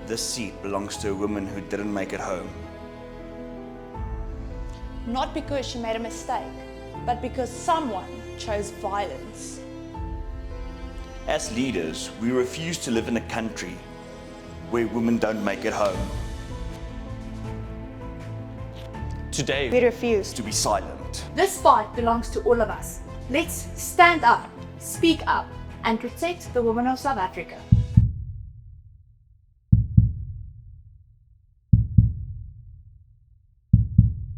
This seat belongs to a woman who didn't make it home. Not because she made a mistake, but because someone chose violence. As leaders, we refuse to live in a country where women don't make it home. Today, We refuse. to be silent. This fight belongs to all of us. Let's stand up, speak up, and protect the women of South Africa.